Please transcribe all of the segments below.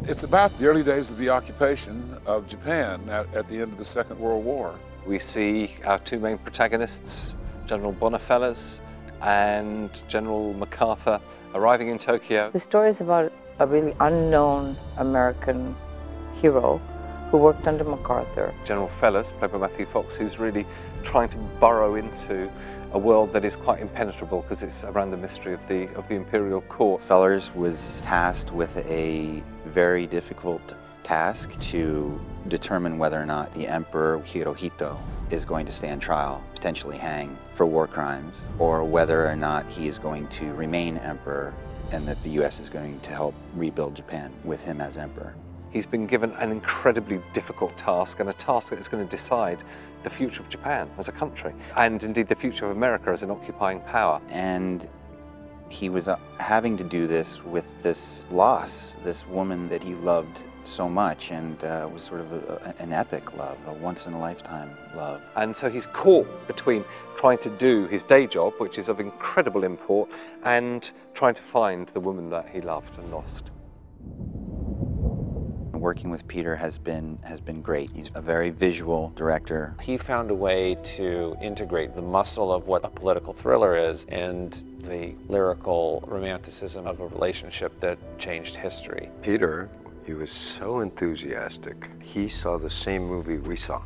It's about the early days of the occupation of Japan at the end of the Second World War. We see our two main protagonists, General Boniface and General MacArthur, arriving in Tokyo. The story is about a really unknown American hero who worked under MacArthur. General Fellers, played by Matthew Fox, who's really trying to burrow into a world that is quite impenetrable because it's around the mystery of the imperial court. Fellers was tasked with a very difficult task to determine whether or not the Emperor Hirohito is going to stand trial, potentially hang for war crimes, or whether or not he is going to remain emperor and that the US is going to help rebuild Japan with him as emperor. He's been given an incredibly difficult task, and a task that is going to decide the future of Japan as a country, and indeed the future of America as an occupying power. And he was having to do this with this loss, this woman that he loved so much, and was sort of an epic love, a once-in-a-lifetime love. And so he's caught between trying to do his day job, which is of incredible import, and trying to find the woman that he loved and lost. Working with Peter has been great. He's a very visual director. He found a way to integrate the muscle of what a political thriller is and the lyrical romanticism of a relationship that changed history. Peter, he was so enthusiastic. He saw the same movie we saw.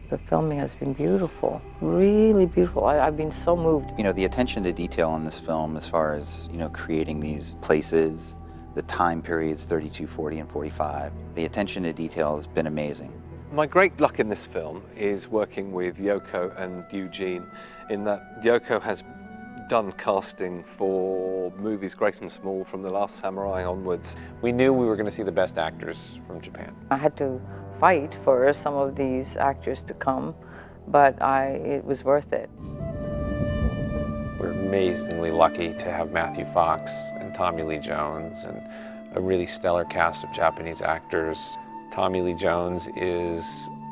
The filming has been beautiful, really beautiful. I've been so moved. You know, the attention to detail in this film, as far as, you know, creating these places, the time periods 32, 40, and 45. The attention to detail has been amazing. My great luck in this film is working with Yoko and Eugene, in that Yoko has done casting for movies great and small from The Last Samurai onwards. We knew we were going to see the best actors from Japan. I had to fight for some of these actors to come, but it was worth it. We're amazingly lucky to have Matthew Fox and Tommy Lee Jones and a really stellar cast of Japanese actors. Tommy Lee Jones is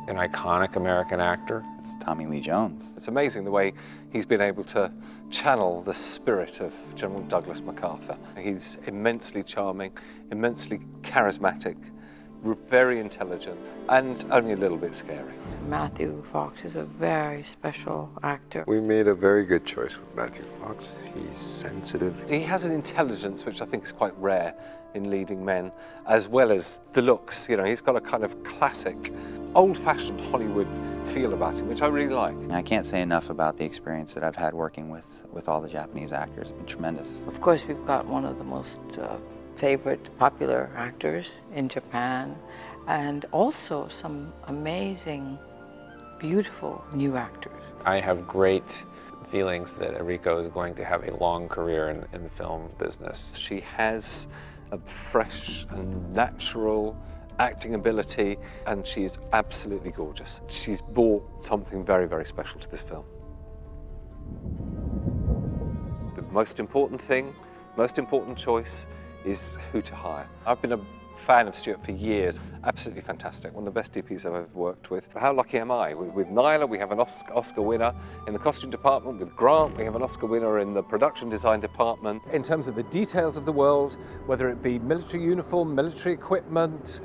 an iconic American actor. It's Tommy Lee Jones. It's amazing the way he's been able to channel the spirit of General Douglas MacArthur. He's immensely charming, immensely charismatic, very intelligent, and only a little bit scary. Matthew Fox is a very special actor. We made a very good choice with Matthew Fox. He's sensitive. He has an intelligence which I think is quite rare in leading men, as well as the looks. You know, he's got a kind of classic, old-fashioned Hollywood feel about him, which I really like. I can't say enough about the experience that I've had working with all the Japanese actors. It's been tremendous. Of course, we've got one of the most favorite popular actors in Japan, and also some amazing, beautiful new actors. I have great feelings that Eriko is going to have a long career in the film business. She has a fresh and natural acting ability, and she is absolutely gorgeous. She's brought something very, very special to this film. The most important thing, most important choice, is who to hire. I've been a fan of Stuart for years. Absolutely fantastic. One of the best DPs I've ever worked with. How lucky am I? With Nyla, we have an Oscar winner in the costume department. With Grant, we have an Oscar winner in the production design department. In terms of the details of the world, whether it be military uniform, military equipment,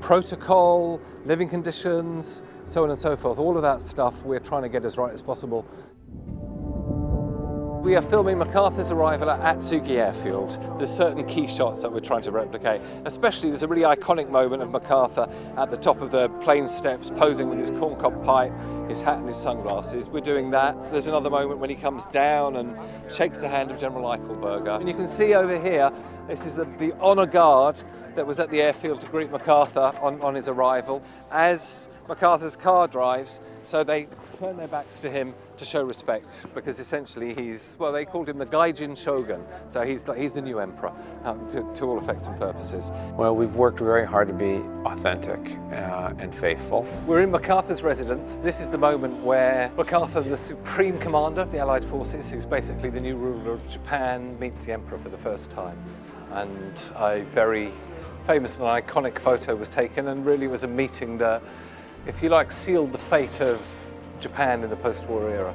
protocol, living conditions, so on and so forth, all of that stuff we're trying to get as right as possible. We are filming MacArthur's arrival at Atsugi Airfield. There's certain key shots that we're trying to replicate. Especially, there's a really iconic moment of MacArthur at the top of the plane steps, posing with his corncob pipe, his hat and his sunglasses. We're doing that. There's another moment when he comes down and shakes the hand of General Eichelberger. And you can see over here, this is the honor guard that was at the airfield to greet MacArthur on his arrival. As MacArthur's car drives, so they turn their backs to him to show respect, because essentially he's, well, they called him the Gaijin Shogun, so he's the new emperor to all effects and purposes. Well, we've worked very hard to be authentic and faithful. We're in MacArthur's residence. This is the moment where MacArthur, the supreme commander of the Allied forces, who's basically the new ruler of Japan, meets the emperor for the first time. And a very famous and iconic photo was taken, and really was a meeting that, if you like, sealed the fate of Japan in the post-war era.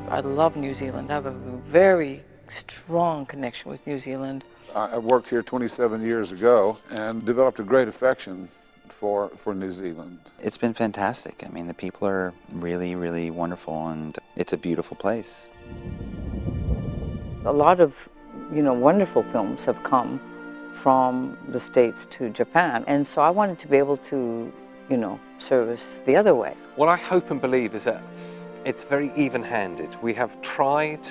I love New Zealand. I have a very strong connection with New Zealand. I worked here 27 years ago and developed a great affection for New Zealand. It's been fantastic. I mean, the people are really, really wonderful, and it's a beautiful place. A lot of, wonderful films have come from the States to Japan, and so I wanted to be able to, service the other way. What I hope and believe is that it's very even-handed. We have tried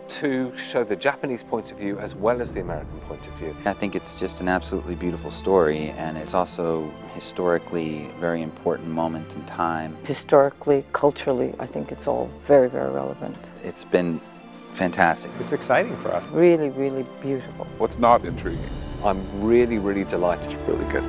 to show the Japanese point of view as well as the American point of view. I think it's just an absolutely beautiful story, and it's also historically a very important moment in time. Historically, culturally, I think it's all very, very relevant. It's been fantastic. It's exciting for us. Really, really beautiful. What's not intriguing? I'm really, really delighted. Really good.